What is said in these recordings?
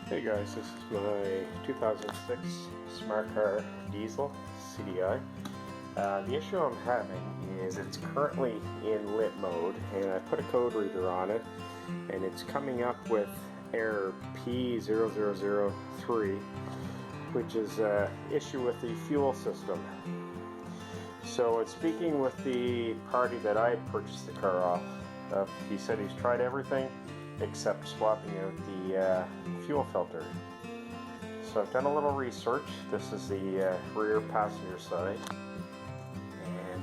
Hey guys, this is my 2006 Smart Car Diesel CDI. The issue I'm having is it's currently in Limp mode, and I put a code reader on it, and it's coming up with error p0003, which is an issue with the fuel system. So it's speaking with the party that I purchased the car off. He said he's tried everything except swapping out the fuel filter. So I've done a little research. This is the rear passenger side, and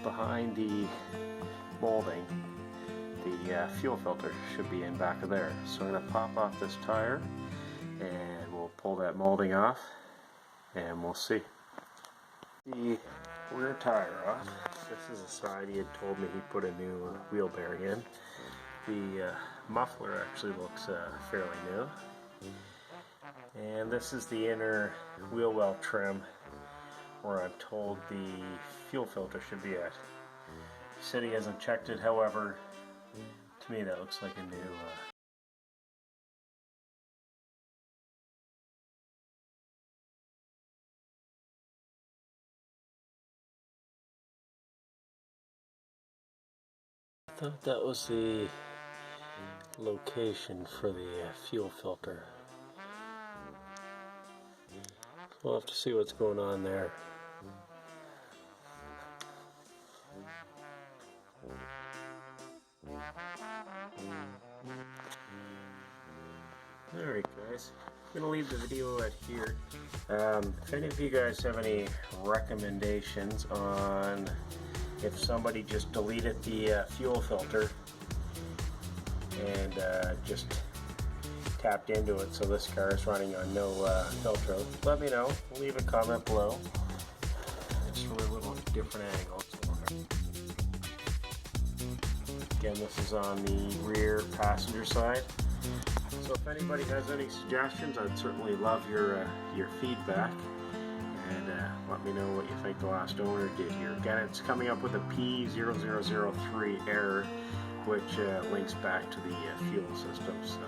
behind the molding the fuel filter should be in back of there. So I'm going to pop off this tire and we'll pull that molding off and we'll see. The rear tire off. This is the side he had told me he put a new wheel bearing in. The muffler actually looks fairly new. And this is the inner wheel well trim where I'm told the fuel filter should be at. He said he hasn't checked it, however, to me that looks like a new I thought that was the location for the fuel filter. We'll have to see what's going on there. Alright guys, I'm going to leave the video at here. If any of you guys have any recommendations on if somebody just deleted the fuel filter and just tapped into it so this car is running on no filter, let me know. Leave a comment below. It's from a little different angle. Again, this is on the rear passenger side. So if anybody has any suggestions, I'd certainly love your feedback. And let me know what you think the last owner did here. Again, it's coming up with a p0003 error, which links back to the fuel system. So